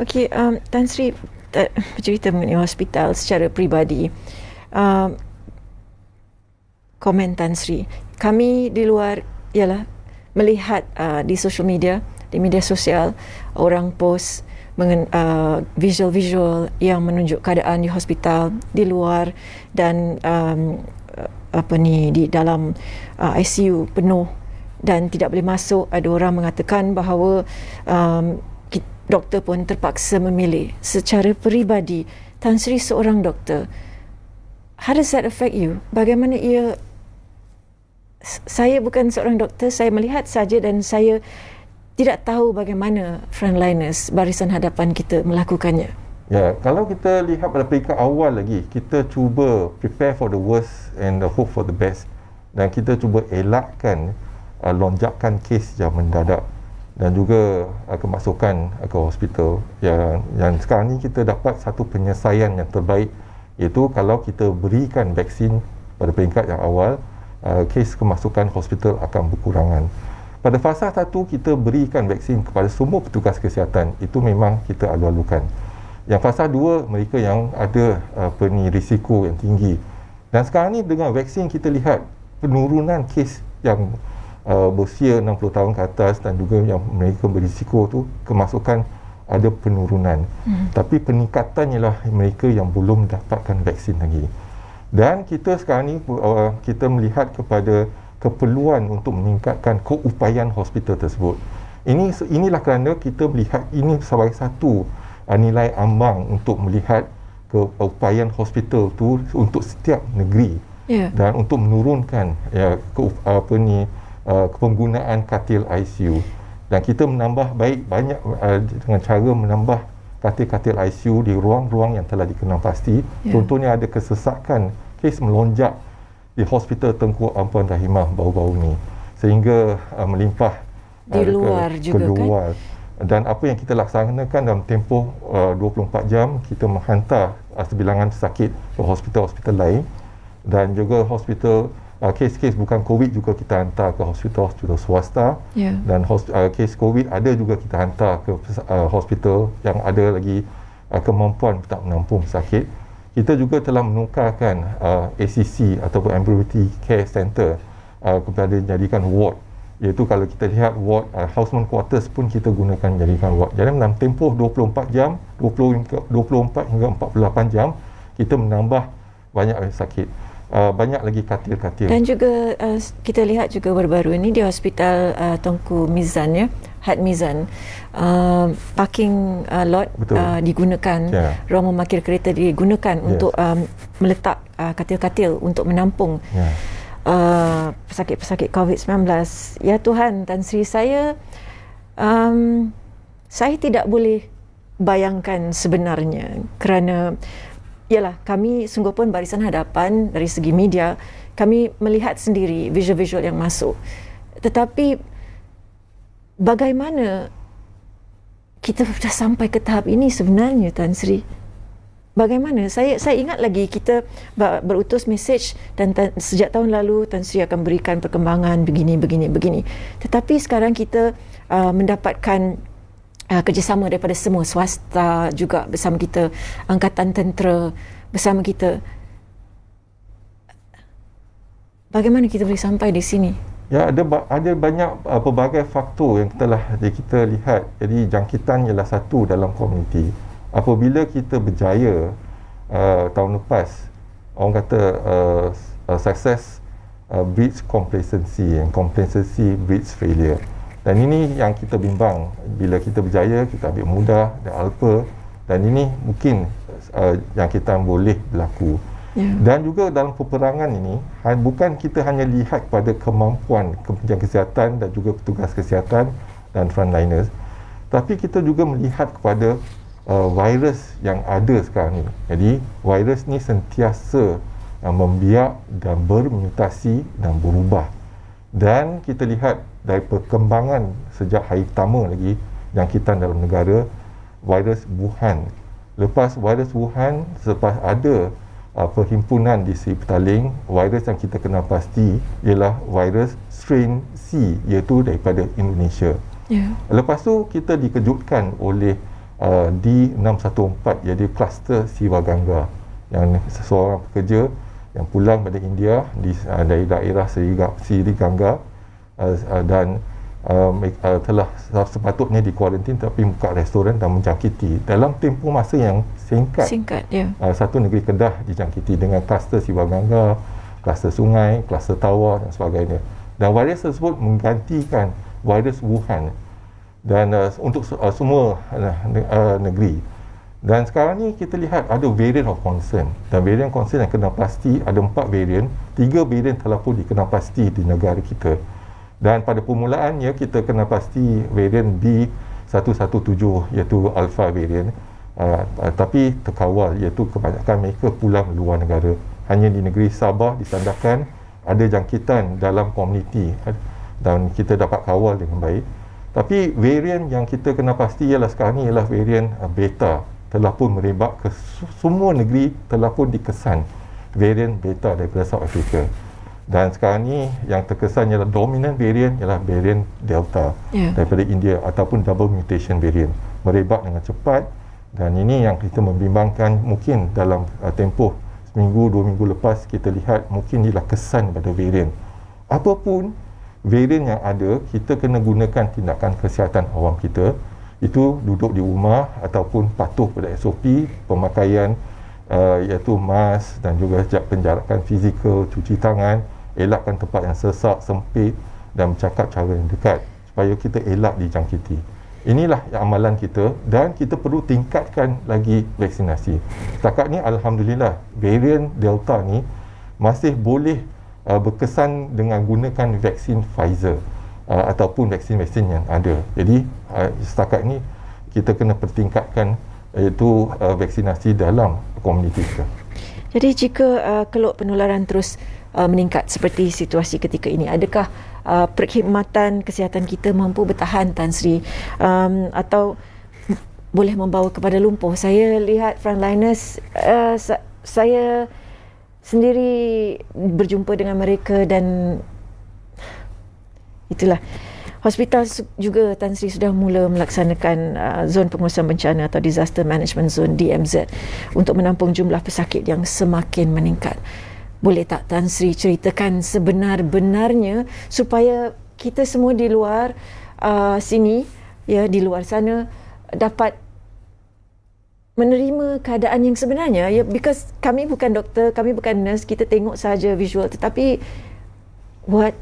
Okey, Tan Sri bercerita mengenai hospital secara peribadi. Komen Tan Sri, kami di luar ialah melihat di social media, di media sosial, orang post visual-visual yang menunjuk keadaan di hospital di luar dan di dalam ICU penuh dan tidak boleh masuk. Ada orang mengatakan bahawa doktor pun terpaksa memilih. Secara peribadi, Tan Sri seorang doktor, how does that affect you? Bagaimana ia? Saya bukan seorang doktor, saya melihat saja dan saya tidak tahu bagaimana frontliners, barisan hadapan kita melakukannya. Ya, kalau kita lihat pada peringkat awal lagi, kita cuba prepare for the worst and hope for the best, dan kita cuba elakkan lonjakan kes yang mendadak dan juga kemasukan ke hospital. Yang sekarang ni kita dapat satu penyelesaian yang terbaik, iaitu kalau kita berikan vaksin pada peringkat yang awal, kes kemasukan hospital akan berkurangan. Pada fasa 1 kita berikan vaksin kepada semua petugas kesihatan, itu memang kita alu-alukan. Yang fasa 2, mereka yang ada risiko yang tinggi. Dan sekarang ni dengan vaksin kita lihat penurunan kes yang berusia 60 tahun ke atas dan juga yang mereka berisiko tu, kemasukan ada penurunan. Tapi peningkatan ialah mereka yang belum dapatkan vaksin lagi. Dan kita sekarang ni kita melihat kepada keperluan untuk meningkatkan keupayaan hospital tersebut. Inilah kerana kita melihat ini sebagai satu nilai ambang untuk melihat keupayaan hospital tu untuk setiap negeri, dan untuk menurunkan penggunaan katil ICU. Dan kita menambah banyak dengan cara menambah katil-katil ICU di ruang-ruang yang telah dikenal pasti. Contohnya ada kesesakan, kes melonjak di Hospital Tengku Ampuan Rahimah baru-baru ni, sehingga melimpah di luar juga keluar. Dan apa yang kita laksanakan dalam tempoh 24 jam, kita menghantar sebilangan pesakit ke hospital-hospital lain, dan juga hospital kes-kes bukan COVID juga kita hantar ke hospital-hospital swasta, dan kes COVID ada juga kita hantar ke hospital yang ada lagi kemampuan tak menampung pesakit. Kita juga telah menukarkan ACC ataupun Ambulatory Care Center kepada jadikan ward, iaitu kalau kita lihat ward houseman quarters pun kita gunakan jadikan ward. Jadi dalam tempoh 24 jam, 24 hingga 48 jam, kita menambah banyak sakit, banyak lagi katil-katil. Dan juga kita lihat juga baru-baru ini di Hospital Tengku Mizan, Had Mizan, parking lot digunakan, ruang memarkir kereta digunakan untuk meletak katil-katil untuk menampung pesakit-pesakit COVID-19. Ya Tuhan, Tan Sri, saya tidak boleh bayangkan sebenarnya, kerana ialah kami sungguh pun barisan hadapan dari segi media, kami melihat sendiri visual-visual yang masuk. Tetapi bagaimana kita sudah sampai ke tahap ini sebenarnya, Tan Sri? Bagaimana? Saya ingat lagi kita berutus mesej dan sejak tahun lalu Tan Sri akan berikan perkembangan begini. Tetapi sekarang kita mendapatkan kerjasama daripada semua swasta juga bersama kita, Angkatan Tentera bersama kita. Bagaimana kita boleh sampai di sini? Ya, ada banyak pelbagai faktor yang telah kita lihat. Jadi jangkitan ialah satu dalam komuniti. Apabila kita berjaya tahun lepas, orang kata success breeds complacency, and complacency breeds failure. Dan ini yang kita bimbang. Bila kita berjaya, kita ambil mudah dan alpa, dan ini mungkin yang kita boleh berlaku. Dan juga dalam peperangan ini, bukan kita hanya lihat pada kemampuan Kementerian Kesihatan dan juga petugas kesihatan dan frontliners, tapi kita juga melihat kepada virus yang ada sekarang ni. Jadi virus ni sentiasa membiak dan bermutasi dan berubah. Dan kita lihat dari perkembangan sejak hari pertama lagi jangkitan dalam negara, virus Wuhan. Lepas virus Wuhan, selepas ada perhimpunan di Seri Petaling, virus yang kita kenal pasti ialah virus strain C, iaitu daripada Indonesia. Lepas tu kita dikejutkan oleh D614, iaitu kluster Siwa Gangga, yang seseorang pekerja yang pulang dari India dari daerah Sri Gangga dan telah sepatutnya dikuarantin tapi buka restoran dan menjangkiti dalam tempoh masa yang singkat ya. Satu negeri Kedah dijangkiti dengan kluster Siwa Gangga, kluster sungai, kluster tawar dan sebagainya, dan virus tersebut menggantikan virus Wuhan dan untuk semua negeri. Dan sekarang ni kita lihat ada variant of concern, dan variant concern yang kena pasti ada 4 variant. 3 variant telah pun dikenal pasti di negara kita, dan pada permulaannya kita kena pasti variant B117 iaitu alpha variant, tapi terkawal, iaitu kebanyakan mereka pulang luar negara. Hanya di negeri Sabah disandarkan ada jangkitan dalam komuniti dan kita dapat kawal dengan baik. Tapi varian yang kita kena pasti ialah sekarang ni ialah varian beta, telah pun merebak ke semua negeri, telah pun dikesan varian beta daripada South Africa. Dan sekarang ni yang terkesan ialah dominant varian ialah varian delta daripada India, ataupun double mutation variant, merebak dengan cepat. Dan ini yang kita membimbangkan, mungkin dalam tempoh seminggu 2 minggu lepas kita lihat mungkin ialah kesan pada varian. Apapun varian yang ada, kita kena gunakan tindakan kesihatan awam kita, itu duduk di rumah ataupun patuh pada SOP pemakaian, iaitu mask dan juga penjarakan fizikal, cuci tangan, elakkan tempat yang sesak, sempit dan bercakap cara yang dekat supaya kita elak dijangkiti. Inilah amalan kita, dan kita perlu tingkatkan lagi vaksinasi. Setakat ni alhamdulillah varian Delta ni masih boleh berkesan dengan gunakan vaksin Pfizer ataupun vaksin-vaksin yang ada. Jadi setakat ni kita kena pertingkatkan iaitu vaksinasi dalam komuniti kita. Jadi jika keluk penularan terus meningkat seperti situasi ketika ini, adakah perkhidmatan kesihatan kita mampu bertahan, Tan Sri, atau boleh membawa kepada lumpuh? Saya lihat frontliners, saya sendiri berjumpa dengan mereka, dan itulah, hospital juga Tan Sri sudah mula melaksanakan zon pengurusan bencana atau Disaster Management Zone DMZ untuk menampung jumlah pesakit yang semakin meningkat. Boleh tak Tan Sri ceritakan sebenar-benarnya supaya kita semua di luar sini, ya, di luar sana dapat menerima keadaan yang sebenarnya, ya, because kami bukan doktor, kami bukan nurse, kita tengok saja visual, tetapi what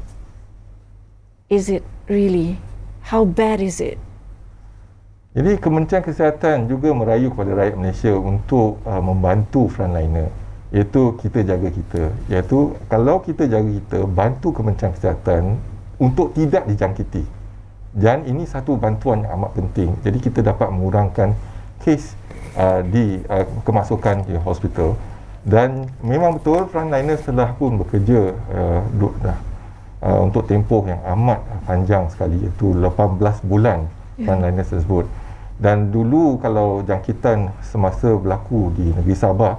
is it really? How bad is it? Jadi Kementerian Kesihatan juga merayu kepada rakyat Malaysia untuk membantu frontliner, iaitu kita jaga kita, iaitu kalau kita jaga kita, bantu Kementerian Kesihatan untuk tidak dijangkiti. Dan ini satu bantuan yang amat penting. Jadi kita dapat mengurangkan kes di kemasukan di hospital. Dan memang betul frontliners telah pun bekerja untuk tempoh yang amat panjang sekali, iaitu 18 bulan frontliners tersebut. Dan dulu kalau jangkitan semasa berlaku di negeri Sabah,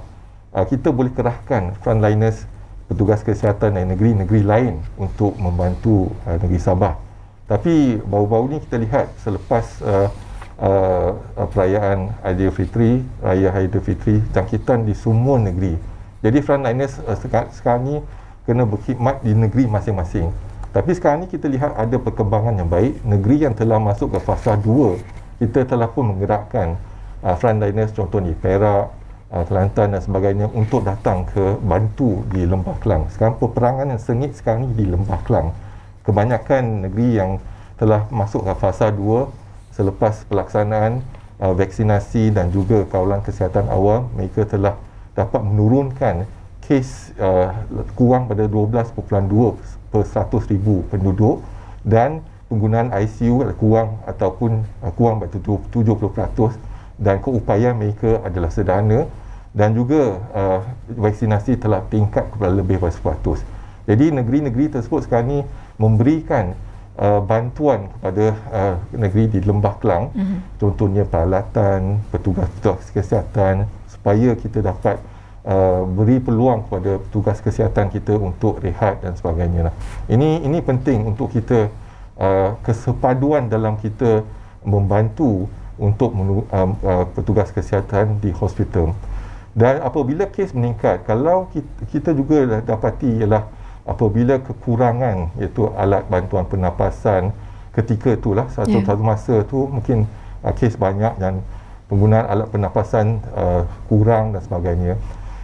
kita boleh kerahkan frontliners, petugas kesihatan dari negeri-negeri lain untuk membantu negeri Sabah. Tapi baru-baru ni kita lihat selepas perayaan Aidilfitri, Raya Aidilfitri, jangkitan di semua negeri. Jadi frontliners sekarang ni kena berkhidmat di negeri masing-masing. Tapi sekarang ni kita lihat ada perkembangan yang baik. Negeri yang telah masuk ke fasa 2, kita telah pun menggerakkan frontliners, contohnya Perak, Kelantan dan sebagainya, untuk datang ke bantu di Lembah Kelang. Sekarang peperangan yang sengit sekarang ni di Lembah Kelang. Kebanyakan negeri yang telah masuk ke fasa 2 selepas pelaksanaan vaksinasi dan juga kawalan kesihatan awam, mereka telah dapat menurunkan kes kurang pada 12.2 per 100,000 penduduk, dan penggunaan ICU kurang ataupun kurang pada 70%, dan keupayaan mereka adalah sederhana, dan juga vaksinasi telah tingkat kepada lebih dari 100%. Jadi negeri-negeri tersebut sekarang ni memberikan bantuan kepada negeri di Lembah Kelang, contohnya peralatan, petugas kesihatan, supaya kita dapat beri peluang kepada petugas kesihatan kita untuk rehat dan sebagainya. Ini penting untuk kita, kesepaduan dalam kita membantu untuk petugas kesihatan di hospital. Dan apabila kes meningkat, kalau kita juga dapati ialah apabila kekurangan iaitu alat bantuan pernafasan ketika itulah satu masa tu mungkin kes banyak dan penggunaan alat pernafasan kurang dan sebagainya.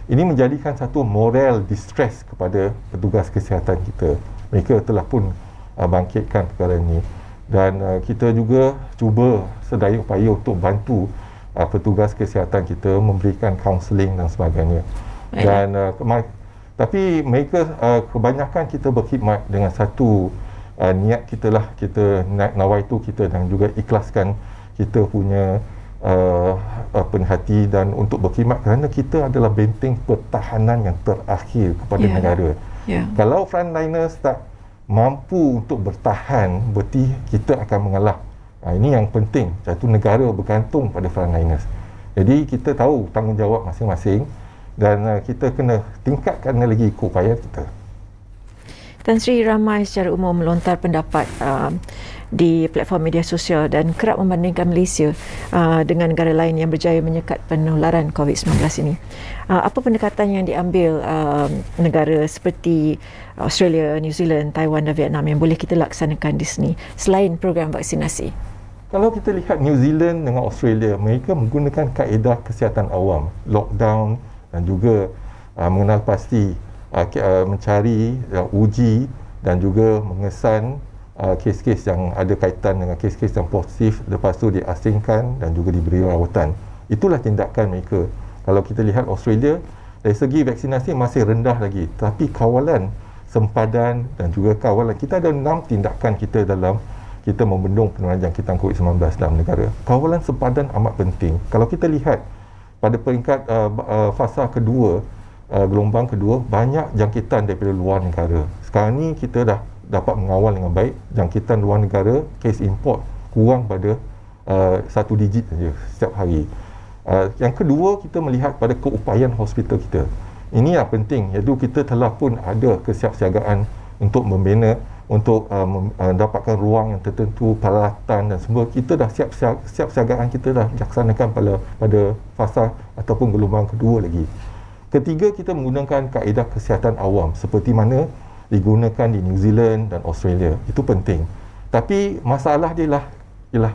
Ini menjadikan satu moral distress kepada petugas kesihatan kita. Mereka telah pun bangkitkan perkara ini. Dan kita juga cuba sedaya upaya untuk bantu petugas kesihatan kita memberikan kaunseling dan sebagainya. Dan tapi mereka kebanyakan kita berkhidmat dengan satu niat kita lah, kita nawaitu kita dan juga ikhlaskan kita punya penhati dan untuk berkhidmat kerana kita adalah benteng pertahanan yang terakhir kepada negara. Kalau frontliners tak mampu untuk bertahan, berarti kita akan mengalah. Ini yang penting. Satu negara bergantung pada frontliners. Jadi kita tahu tanggungjawab masing-masing dan kita kena tingkatkan lagi keupayaan kita. Tan Sri ramai secara umum melontar pendapat di platform media sosial dan kerap membandingkan Malaysia dengan negara lain yang berjaya menyekat penularan COVID-19 ini. Apa pendekatan yang diambil negara seperti Australia, New Zealand, Taiwan dan Vietnam yang boleh kita laksanakan di sini selain program vaksinasi? Kalau kita lihat New Zealand dengan Australia, mereka menggunakan kaedah kesihatan awam, lockdown dan juga mengenal pasti mencari, uji dan juga mengesan kes-kes yang ada kaitan dengan kes-kes yang positif, lepas tu diasingkan dan juga diberi rawatan. Itulah tindakan mereka. Kalau kita lihat Australia, dari segi vaksinasi masih rendah lagi, tapi kawalan sempadan dan juga kawalan, kita ada 6 tindakan kita dalam kita membendung penularan jangkitan COVID-19 dalam negara. Kawalan sempadan amat penting. Kalau kita lihat pada peringkat fasa kedua, gelombang kedua, banyak jangkitan daripada luar negara. Sekarang ni kita dah dapat mengawal dengan baik jangkitan luar negara, kes import kurang pada 1 digit saja setiap hari. Yang kedua, kita melihat pada keupayaan hospital kita. Ini yang penting, iaitu kita telah pun ada kesiapsiagaan untuk membina, untuk mendapatkan ruang yang tertentu, peralatan dan semua. Kita dah siapsiagaan kita dah laksanakan pada fasa ataupun gelombang kedua lagi. Ketiga, kita menggunakan kaedah kesihatan awam seperti mana digunakan di New Zealand dan Australia. Itu penting. Tapi masalah dia ialah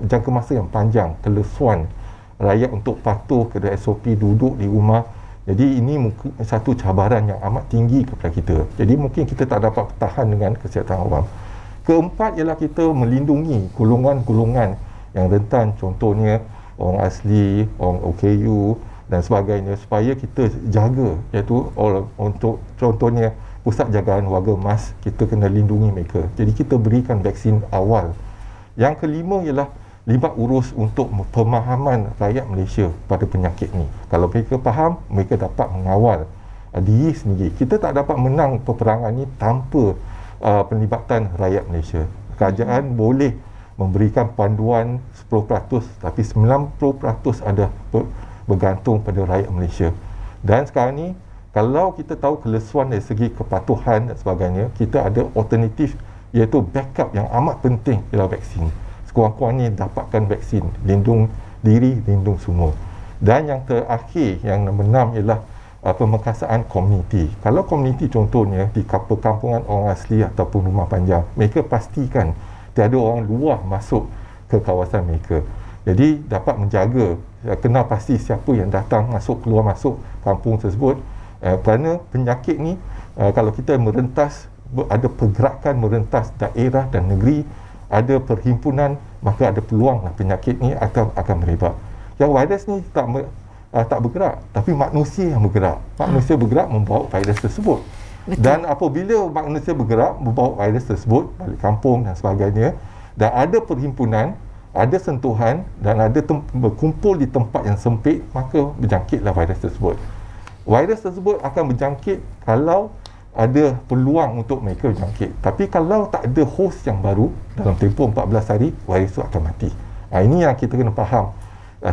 jangka masa yang panjang, kelesuan rakyat untuk patuh kepada SOP, duduk di rumah. Jadi ini mungkin satu cabaran yang amat tinggi kepada kita. Jadi mungkin kita tak dapat bertahan dengan kesihatan awam. Keempat ialah kita melindungi golongan-golongan yang rentan, contohnya orang asli, orang OKU dan sebagainya, supaya kita jaga, iaitu untuk contohnya pusat jagaan warga MAS, kita kena lindungi mereka. Jadi kita berikan vaksin awal. Yang kelima ialah libat urus untuk pemahaman rakyat Malaysia pada penyakit ni. Kalau mereka faham, mereka dapat mengawal diri sendiri. Kita tak dapat menang peperangan ni tanpa penlibatan rakyat Malaysia. Kerajaan boleh memberikan panduan 10%, tapi 90% ada bergantung pada rakyat Malaysia. Dan sekarang ni, kalau kita tahu kelesuan dari segi kepatuhan dan sebagainya, kita ada alternatif, iaitu backup yang amat penting ialah vaksin. Sekurang-kurangnya dapatkan vaksin, lindung diri, lindung semua. Dan yang terakhir, yang nombor 6 ialah pemekasaan komuniti. Kalau komuniti contohnya di perkampungan orang asli ataupun rumah panjang, mereka pastikan tiada orang luar masuk ke kawasan mereka. Jadi dapat menjaga, kenal pasti siapa yang datang, keluar masuk kampung tersebut. Kerana penyakit ni, kalau kita merentas, ada pergerakan merentas daerah dan negeri, ada perhimpunan, maka ada peluang penyakit ni akan merebak. Yang virus ni tak bergerak, tapi manusia yang bergerak. Manusia bergerak membawa virus tersebut. Betul. Dan apabila manusia bergerak membawa virus tersebut balik kampung dan sebagainya, dan ada perhimpunan, ada sentuhan dan ada berkumpul di tempat yang sempit, maka berjangkitlah virus tersebut. Virus tersebut akan berjangkit kalau ada peluang untuk mereka berjangkit. Tapi kalau tak ada host yang baru dalam tempoh 14 hari, virus itu akan mati. Ini yang kita kena faham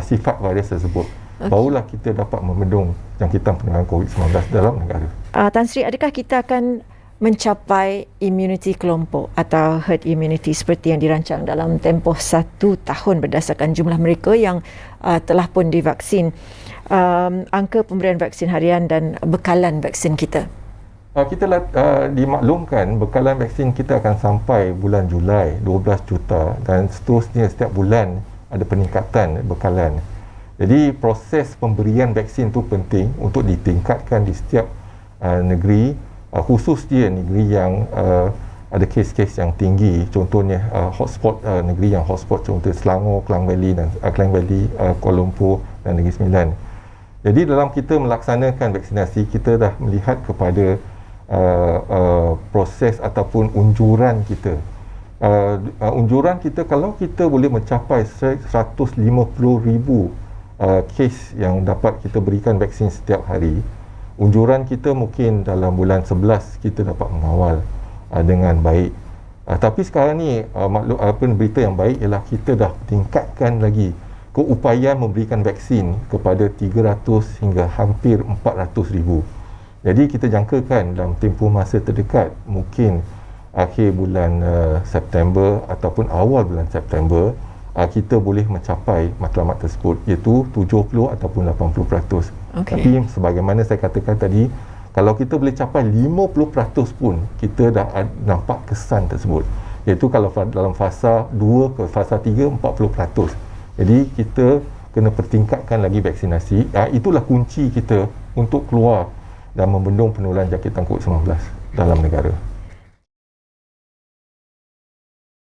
sifat virus tersebut. Barulah kita dapat membendung jangkitan penularan COVID-19 dalam negara. Tan Sri, adakah kita akan mencapai immunity kelompok atau herd immunity seperti yang dirancang dalam tempoh 1 tahun berdasarkan jumlah mereka yang telah pun divaksin. Angka pemberian vaksin harian dan bekalan vaksin kita. Kita dimaklumkan bekalan vaksin kita akan sampai bulan Julai 12 juta dan seterusnya setiap bulan ada peningkatan bekalan. Jadi proses pemberian vaksin itu penting untuk ditingkatkan di setiap negeri, khusus dia negeri yang ada kes-kes yang tinggi, contohnya hotspot, negeri yang hotspot contoh Selangor, Klang Valley, Kuala Lumpur dan Negeri Sembilan. Jadi dalam kita melaksanakan vaksinasi, kita dah melihat kepada proses ataupun unjuran kita. Unjuran kita, kalau kita boleh mencapai 150,000 kes yang dapat kita berikan vaksin setiap hari, unjuran kita mungkin dalam bulan 11 kita dapat mengawal dengan baik. Tapi sekarang ni berita yang baik ialah kita dah tingkatkan lagi keupayaan memberikan vaksin kepada 300 hingga hampir 400,000. Jadi kita jangkakan dalam tempoh masa terdekat, mungkin akhir bulan September ataupun awal bulan September, kita boleh mencapai matlamat tersebut, iaitu 70 ataupun 80%. Tapi sebagaimana saya katakan tadi, kalau kita boleh capai 50% pun, kita dah nampak kesan tersebut. Iaitu kalau dalam fasa 2 ke fasa 3, 40%. Jadi kita kena pertingkatkan lagi vaksinasi. Itulah kunci kita untuk keluar dan membendung penularan jangkit tangkut 19 dalam negara.